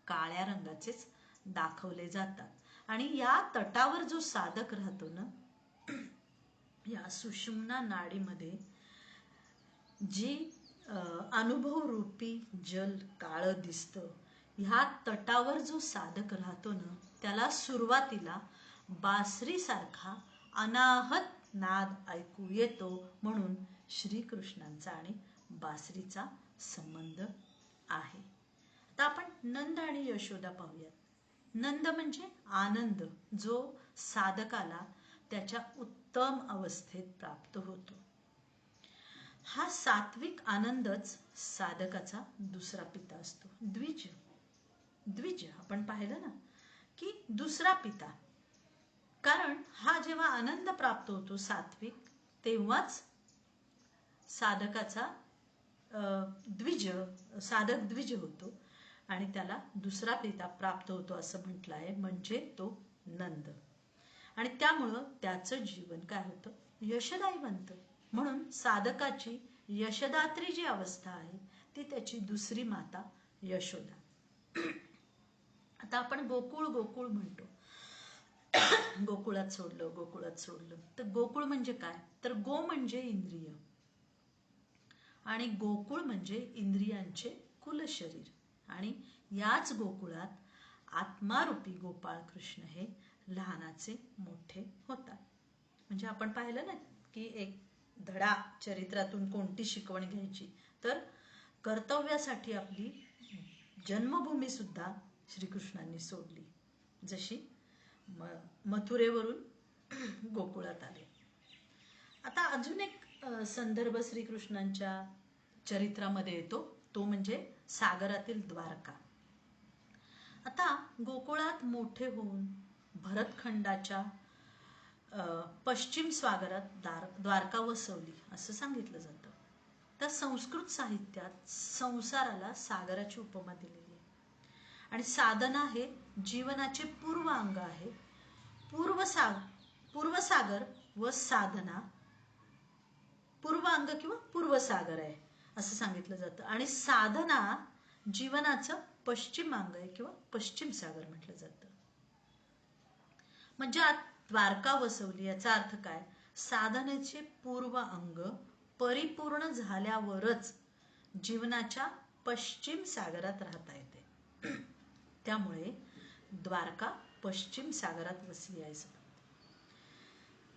काळ्या रंगाचेच दाखवले जातात. आणि या तटावर जो साधक राहतो ना, या सुषुम्ना नाडीमध्ये जी अनुभवरूपी जल काळं दिसतं, ह्या तटावर जो साधक राहतो ना त्याला सुरुवातीला बासरीसारखा अनाहत नाद ऐकू येतो, म्हणून श्रीकृष्णांचा आणि बासरीचा संबंध आहे. आता आपण नंद आणि यशोदा पाहूयात. नंद म्हणजे आनंद, जो साधकाला त्याच्या उत्तम अवस्थेत प्राप्त होतो. हा सात्विक आनंदच साधकाचा दुसरा पिता असतो. द्विज आपण पाहिलं ना की दुसरा पिता, कारण हा जेव्हा आनंद प्राप्त होतो सात्विक, तेव्हाच साधकाचा साधक द्विज होतो आणि त्याला दुसरा पिता प्राप्त होतो असं म्हटलं आहे, म्हणजे तो नंद. आणि त्यामुळं त्याचं जीवन काय होतं, यशदायी बनतं. म्हणून साधकाची यशदात्री जी अवस्था आहे ती त्याची दुसरी माता यशोदा. आता आपण गोकुळ गोकुळ म्हणतो, गोकुळात सोडलं. तर गोकुळ म्हणजे काय, तर गो म्हणजे इंद्रिय आणि गोकुळ म्हणजे इंद्रियांचे कुलशरीर. आणि याच गोकुळात आत्मारूपी गोपाळ कृष्ण हे लहानाचे मोठे होतात. म्हणजे आपण पाहिलं ना की एक धडा चरित्रातून कोणती शिकवण घ्यायची, तर कर्तव्यासाठी आपली जन्मभूमी सुद्धा श्रीकृष्णांनी सोडली, जशी मथुरेवरून गोकुळात आले. आता अजून एक संदर्भ श्रीकृष्णांच्या चरित्रामध्ये येतो, तो म्हणजे सागरातील द्वारका. आता गोकुळात मोठे होऊन भरतखंडाच्या पश्चिम सागरात द्वारका वसवली असं सांगितलं जातं. तर संस्कृत साहित्यात संसाराला सागराची उपमा दिलेली आहे. आणि साधना हे जीवनाचे पूर्व अंग आहे. पूर्वसागर व साधना पूर्वांग किंवा पूर्वसागर आहे असं सांगितलं जातं. आणि साधना जीवनाचं पश्चिम अंग आहे किंवा पश्चिम सागर म्हटलं जातं. म्हणजे द्वारका वसवली याचा अर्थ काय, साधनेचे पूर्व अंग परिपूर्ण झाल्यावरच जीवनाच्या पश्चिम सागरात राहता येते. त्यामुळे द्वारका पश्चिम सागरात वसली आहे.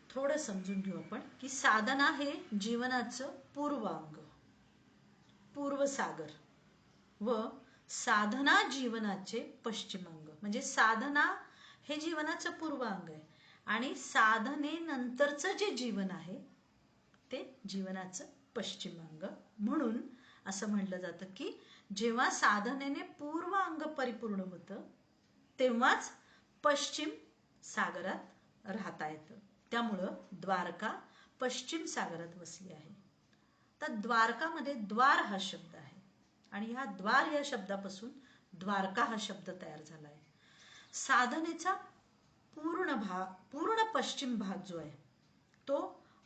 थोडं समजून घेऊ आपण की साधना हे जीवनाचं पूर्वांग, पूर्वसागर, व साधना जीवनाचे पश्चिमांग. म्हणजे साधना हे जीवनाचं पूर्वांग आहे आणि साधनेनंतरचं जे जीवन आहे ते जीवनाचं पश्चिमांग. म्हणून असं म्हणलं जातं की जेव्हा साधनेने पूर्वांग परिपूर्ण होतं तेव्हाच पश्चिम सागरात राहता येतं. त्यामुळं द्वारका पश्चिम सागरात वसली आहे. तर द्वारकामध्ये द्वार हा शब्द आहे आणि ह्या द्वार या शब्दापासून द्वारका हा शब्द तयार झाला आहे. साधनेचा पूर्ण पश्चिम भाग जो आहे तो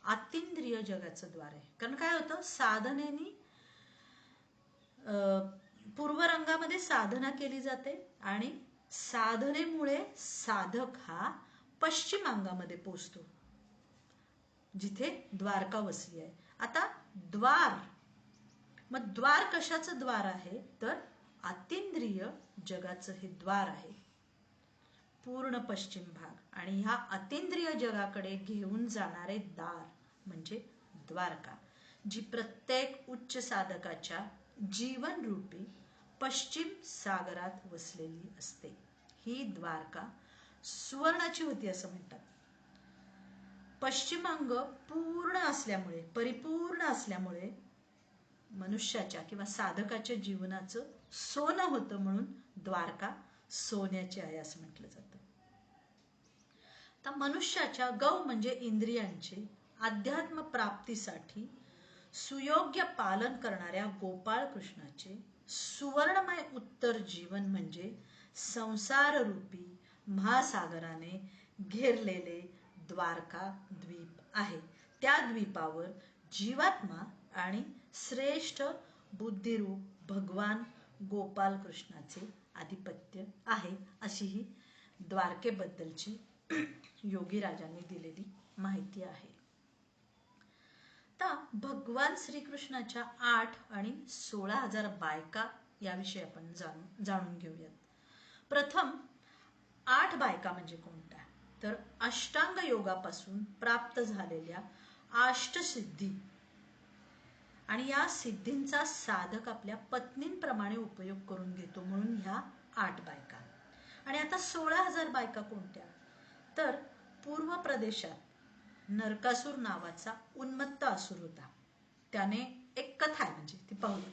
अतींद्रिय जगाचं द्वार आहे. कारण काय होतं, साधनेनी पूर्वरंगामध्ये साधना केली जाते आणि साधनेमुळे साधक हा पश्चिमांगामध्ये पोचतो जिथे द्वारका वसली आहे. आता द्वार, मग द्वार कशाचं द्वार आहे, तर अतींद्रिय जगाचं हे द्वार आहे, पूर्ण पश्चिम भाग. आणि ह्या अतींद्रिय जगाकडे घेऊन जाणारे दार म्हणजे द्वारका, जी प्रत्येक उच्च साधकाच्या जीवन रूपी पश्चिम सागरात वसलेली असते. ही द्वारका सुवर्णाची होती असं म्हणतात. पश्चिमांग पूर्ण असल्यामुळे, परिपूर्ण असल्यामुळे मनुष्याच्या किंवा साधकाच्या जीवनाचं सोनं होतं, म्हणून द्वारका सोन्याची आहे असं म्हटलं जातं. तर मनुष्याच्या गौ म्हणजे इंद्रियांचे अध्यात्म प्राप्तीसाठी सुयोग्य पालन करणाऱ्या गोपाळ कृष्णाचे सुवर्णमय उत्तर जीवन म्हणजे संसार रूपी महासागराने घेरलेले द्वारका द्वीप आहे. त्या द्वीपावर जीवात्मा आणि श्रेष्ठ बुद्धिरूप भगवान गोपाल कृष्णाचे आधिपत्य आहे, अशी ही द्वारकेबद्दलची योगीराजांनी दिलेली माहिती आहे. आता भगवान श्रीकृष्णाच्या 8 आणि 16,000 बायका याविषयी आपण जाणून घेऊयात. प्रथम 8 बायका म्हणजे कोणत्या, तर अष्टांग योगापासून प्राप्त झालेल्या अष्टसिद्धी आणि या सिद्धींचा साधक आपल्या पत्नींप्रमाणे उपयोग करून घेतो, म्हणून ह्या 8 बायका. आणि आता 16,000 बायका कोणत्या? तर पूर्व प्रदेशात नरकासूर नावाचा उन्मत्त असुर होता. त्याने एक कथा आहे, म्हणजे ती पाहूया.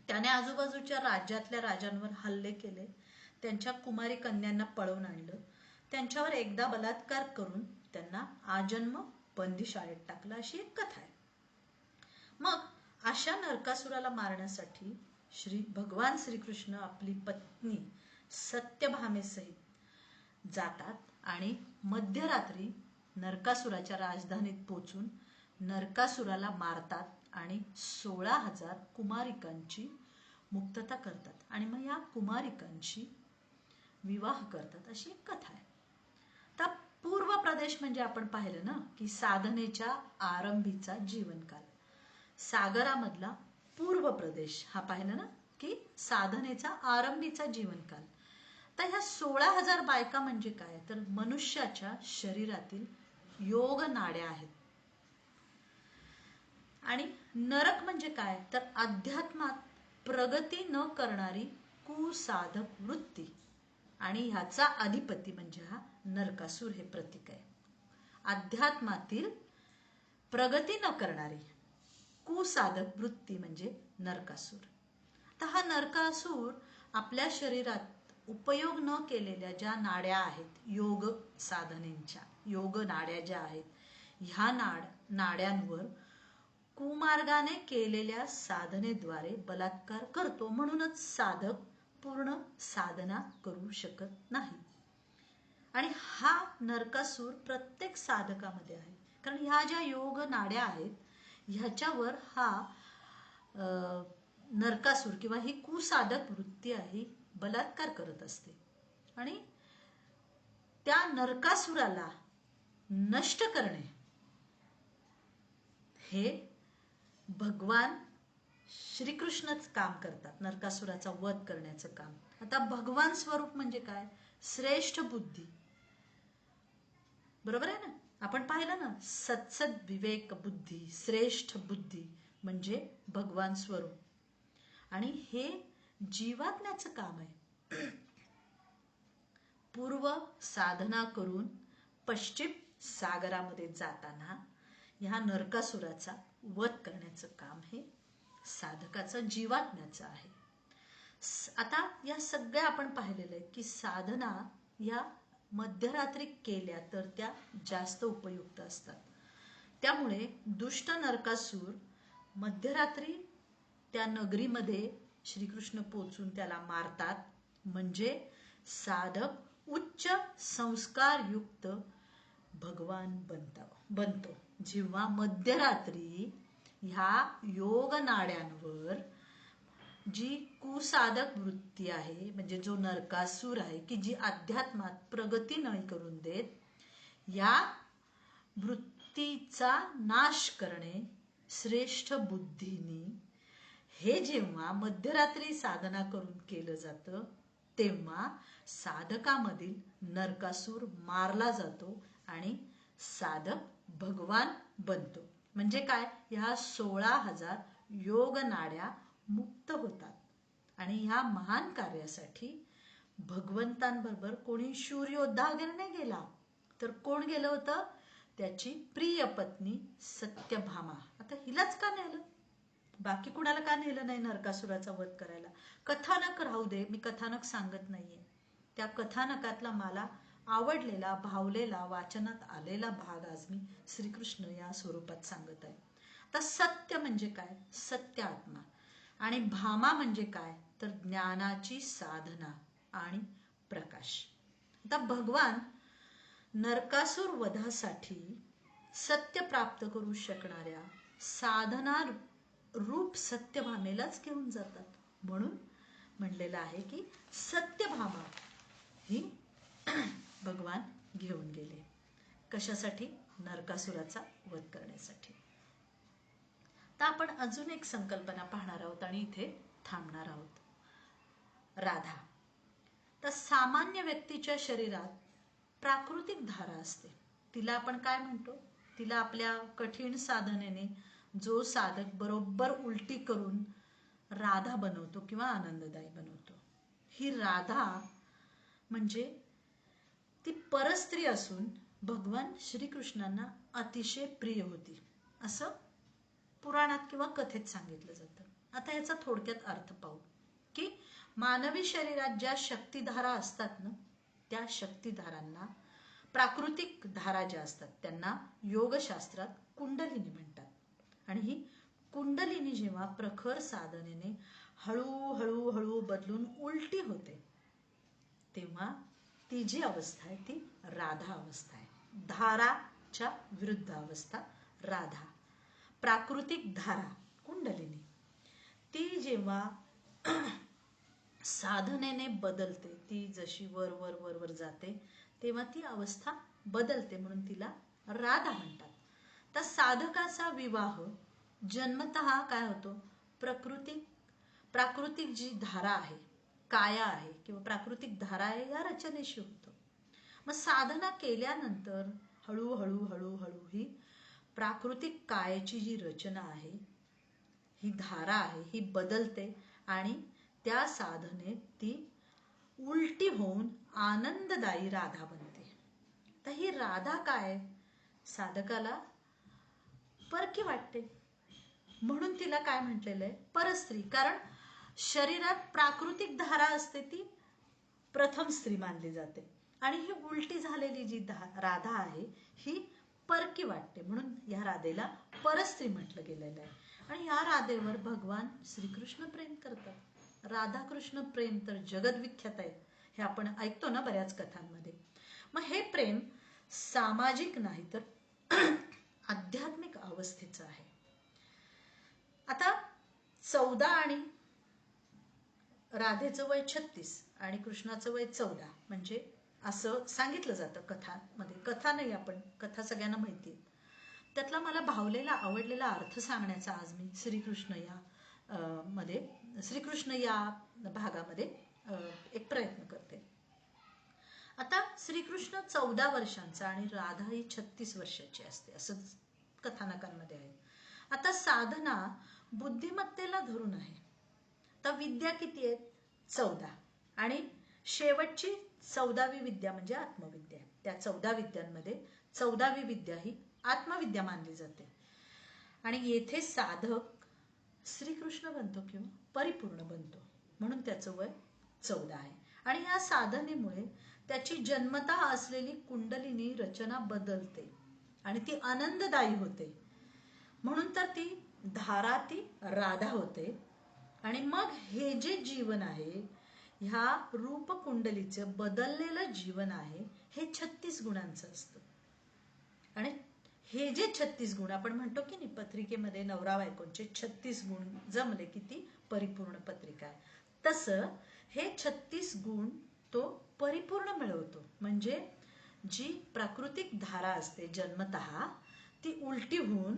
त्याने आजूबाजूच्या राज्यातल्या राजांवर हल्ले केले, त्यांच्या कुमारी कन्यांना पळवून आणलं, त्यांच्यावर एकदा बलात्कार करून त्यांना आजन्म बंदीशाळेत टाकलं, अशी एक कथा आहे. मग अशा नरकासुराला मारण्यासाठी भगवान श्रीकृष्ण आपली पत्नी सत्यभामेसहित जातात आणि मध्यरात्री नरकासुराच्या राजधानीत पोचून नरकासुराला मारतात आणि 16,000 कुमारिकांची मुक्तता करतात आणि मग या कुमारिकांची विवाह करतात, अशी एक कथा आहे. तर पूर्व प्रदेश म्हणजे आपण पाहिलं ना की साधनेच्या आरंभीचा जीवनकाल. सागरामधला पूर्व प्रदेश हा पाहिला ना की साधनेचा आरंभीचा जीवनकाल. तर ह्या 16,000 बायका म्हणजे काय? तर मनुष्याच्या शरीरातील योग नाड्या आहेत. आणि नरक म्हणजे काय? तर अध्यात्मात प्रगती न करणारी कुसाधक वृत्ती, आणि ह्याचा अधिपती म्हणजे हा नरकासूर हे प्रतीक आहे. अध्यात्मातील प्रगती न करणारी कुसाधक वृत्ती म्हणजे नरकासूर. तर हा नरकासूर आपल्या शरीरात उपयोग न केलेल्या ज्या नाड्या आहेत, योग साधनेच्या योग नाड्या ज्या आहेत, ह्या नाड्यांवर कुमार्गाने केलेल्या साधनेद्वारे बलात्कार करतो. म्हणूनच साधक पूर्ण साधना करू शकत नाही. आणि हा नरकासूर प्रत्येक साधकामध्ये आहे, कारण ह्या ज्या योग नाड्या आहेत ह्याच्यावर हा नरकासूर किंवा ही कुसाधक वृत्ती आहे बलात्कार करत असते. आणि त्या नरकासुराला नष्ट करणे हे भगवान श्रीकृष्णच काम करतात, नरकासुराचा वध करण्याचं काम. आता भगवान स्वरूप म्हणजे काय? श्रेष्ठ बुद्धी, बरोबर आहे ना? आपण पाहिलं ना, सत्सद विवेक बुद्धी, श्रेष्ठ बुद्धी म्हणजे भगवान स्वरूप. आणि हे जीवात्म्याचं काम आहे. पूर्व साधना करून पश्चिम सागरामध्ये जाताना ह्या नरकासुराचा वध करण्याचं काम हे साधकाचं जीवात्म्याचं आहे. आता या सगळ्या आपण पाहिलेलं आहे की साधना या मध्यरात्री केल्या तर त्या जास्त उपयुक्त असतात. त्यामुळे दुष्ट नरकासूर मध्यरात्री त्या नगरीमध्ये श्रीकृष्ण पोचून त्याला मारतात, म्हणजे साधक उच्च संस्कारयुक्त भगवान बनतो. जेव्हा मध्यरात्री ह्या योग नाड्यांवर जी कुसाधक वृत्ती आहे, म्हणजे जो नरकासूर आहे की जी अध्यात्मात प्रगती नाही करून देत, या वृत्तीचा नाश करणे श्रेष्ठ बुद्धीनी हे जेव्हा मध्यरात्री साधना करून केलं जातं तेव्हा साधकामधील नरकासूर मारला जातो आणि साधक भगवान बनतो. म्हणजे काय? ह्या 16,000 योग नाड्या मुक्त होतात. आणि ह्या महान कार्यासाठी भगवंतांबरोबर कोणी शूर योद्धा वगैरे नाही गेला, तर कोण गेलं होतं? त्याची प्रिय पत्नी सत्यभामा. आता हिलाच का नेलं? बाकी कुणाला का नेलं नाही नरकासुराचा वध करायला? कथानक राहू दे, मी कथानक सांगत नाहीये. त्या कथानकातला मला आवडलेला, भावलेला, वाचनात आलेला भाग आज मी श्रीकृष्ण या स्वरूपात सांगत आहे. आता सत्य म्हणजे काय? सत्य आत्मा. आणि भामा म्हणजे काय? तर ज्ञानाची साधना आणि प्रकाश. आता भगवान नरकासूर वधासाठी सत्य प्राप्त करू शकणाऱ्या साधना रूप सत्यभामेलाच घेऊन जातात. म्हणून म्हणलेलं आहे की सत्यभामा ही भगवान घेऊन गेले. कशासाठी? नरकासुराचा वध करण्यासाठी. तर आपण अजून एक संकल्पना पाहणार आहोत आणि इथे थांबणार आहोत. राधा. तर सामान्य व्यक्तीच्या शरीरात प्राकृतिक धारा असते. तिला आपण काय म्हणतो? तिला आपल्या कठीण साधनेने जो साधक बरोबर उलटी करून राधा बनवतो किंवा आनंददायी बनवतो. ही राधा म्हणजे ती परस्त्री असून भगवान श्रीकृष्णांना अतिशय प्रिय होती असं पुराणात किंवा कथेत सांगितलं जातं. आता याचा थोडक्यात अर्थ पाहू की मानवी शरीरात ज्या शक्तिधारा असतात ना, त्या शक्तिधारांना प्राकृतिक धारा ज्या असतात त्यांना योगशास्त्रात कुंडलिनी म्हणतात. आणि ही कुंडलिनी जेव्हा प्रखर साधनेने हळूहळू हळू बदलून उलटी होते तेव्हा ती जी अवस्था आहे ती राधा अवस्था आहे. धाराच्या विरुद्ध अवस्था राधा. प्राकृतिक धारा कुंडलिनी ती जेव्हा साधनेने बदलते, ती जशी वर वर वर वर जाते तेव्हा ती अवस्था बदलते म्हणून तिला राधा म्हणतात. तर साधकाचा विवाह जन्मतः काय होतो? प्राकृतिक जी धारा आहे, काया आहे किंवा प्राकृतिक धारा आहे या रचनेशी होतो. मग साधना केल्यानंतर हळूहळू हळूहळू ही प्राकृतिक कायाची जी रचना आहे, ही धारा आहे, ही बदलते आणि त्या साधनेत ती उलटी होऊन आनंददायी राधा बनते. तर ही राधा काय? साधकाला परकी वाटते म्हणून तिला काय म्हटलेलं आहे? परस्त्री. कारण शरीरात प्राकृतिक धारा असते ती प्रथम स्त्री मानली जाते आणि ही उलटी झालेली जी राधा आहे ही परकी वाटते म्हणून या राधेला परस्त्री म्हटलं गेलेलं आहे. आणि या राधेवर भगवान श्रीकृष्ण प्रेम करतात. राधाकृष्ण प्रेम तर जगद्विख्यात आहे, हे आपण ऐकतो ना बऱ्याच कथांमध्ये. मग हे प्रेम सामाजिक नाही तर आध्यात्मिक अवस्थेचं आहे. आता 14 आणि राधेचं वय 36 आणि कृष्णाचं वय 14 म्हणजे असं सांगितलं जातं कथांमध्ये. कथा नाही, आपण कथा सगळ्यांना माहिती आहे. त्यातला मला भावलेला आवडलेला अर्थ सांगण्याचा आज मी श्रीकृष्ण या भागामध्ये एक प्रयत्न करते. आता श्रीकृष्ण 14 वर्षांचा आणि राधा ही 36 वर्षाची असते असं कथानकांमध्ये आहे. आता साधना बुद्धिमत्तेला धरून आहे. तर विद्या किती आहेत? 14 आणि शेवटची 14वी विद्या म्हणजे आत्मविद्या. त्या 14 विद्यांमध्ये 14वी विद्या ही आत्मविद्या मानली जाते. आणि येथे साधक श्रीकृष्ण बनतो किंवा परिपूर्ण बनतो म्हणून त्याचं वय 14 आहे. आणि या साधनेमुळे त्याची जन्मतः असलेली कुंडलिनी रचना बदलते आणि ती आनंददायी होते म्हणून तर ती धारा ती राधा होते. आणि मग हे जे जीवन आहे, ह्या रूप कुंडलीचं बदललेलं जीवन आहे, हे 36 गुणांचं असतं. आणि हे जे 36 गुण आपण म्हणतो की नाही पत्रिकेमध्ये नवरा बायकोंचे 36 गुण जमले की ती परिपूर्ण पत्रिका आहे, तसं हे 36 गुण तो परिपूर्ण मिळवतो. म्हणजे जी प्राकृतिक धारा असते जन्मतः ती उलटी होऊन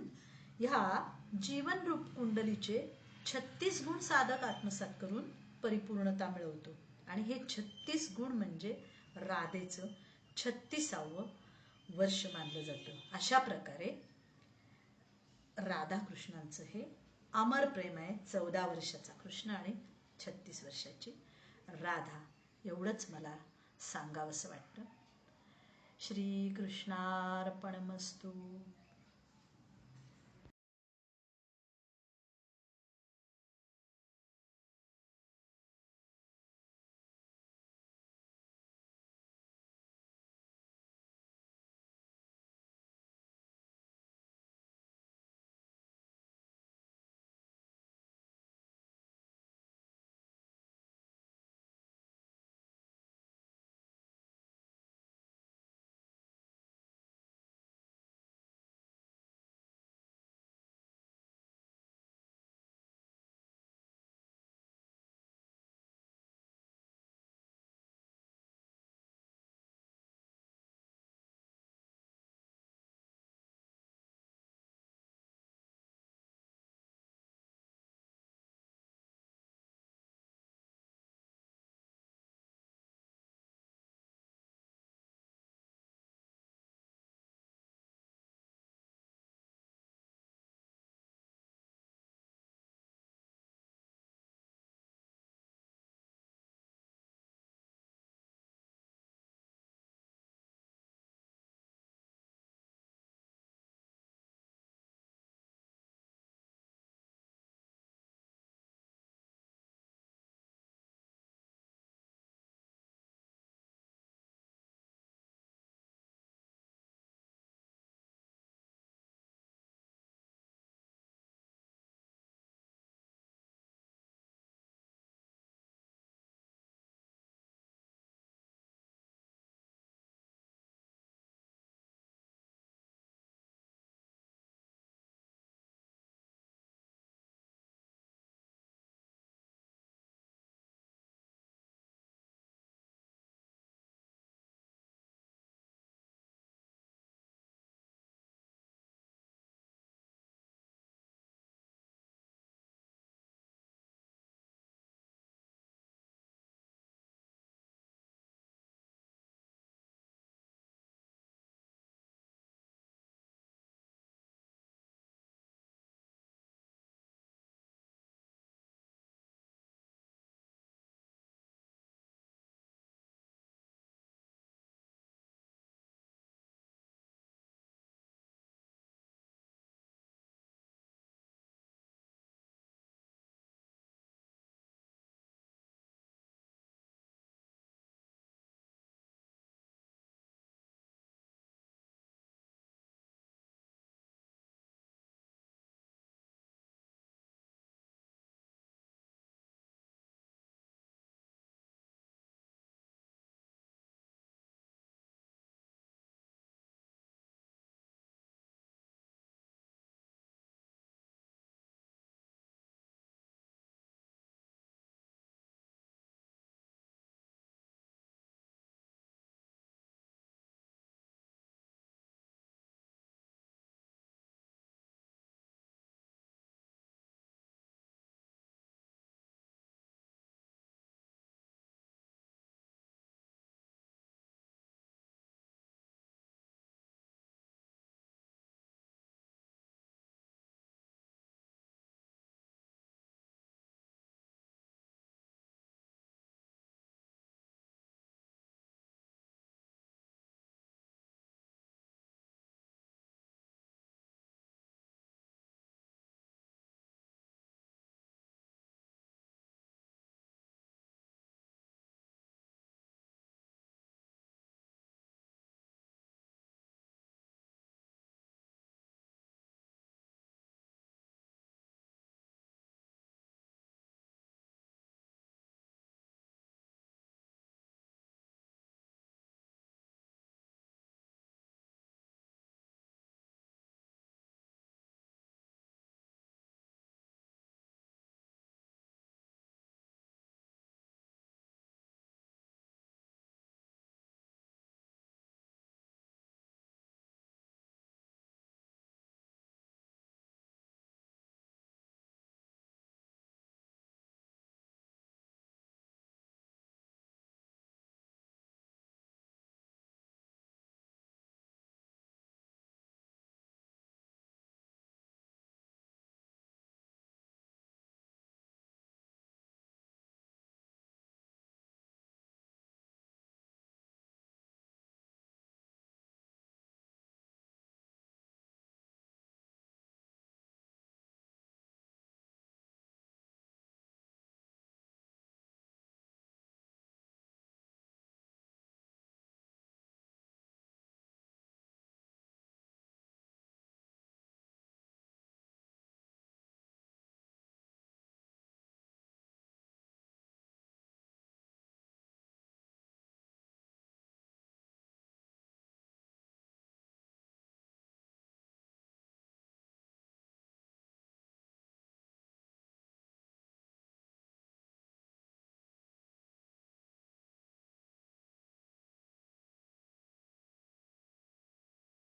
ह्या जीवन रूप कुंडलीचे 36 गुण साधक आत्मसात करून परिपूर्णता मिळवतो. आणि हे 36 गुण म्हणजे राधेचं 36वं वर्ष मानलं जातं. अशा प्रकारे राधाकृष्णांचं हे अमर प्रेम आहे. 14 वर्षाचा कृष्ण आणि 36 वर्षाची राधा. एवढंच मला सांगावंसं वाटतं. श्रीकृष्णार्पणमस्तु.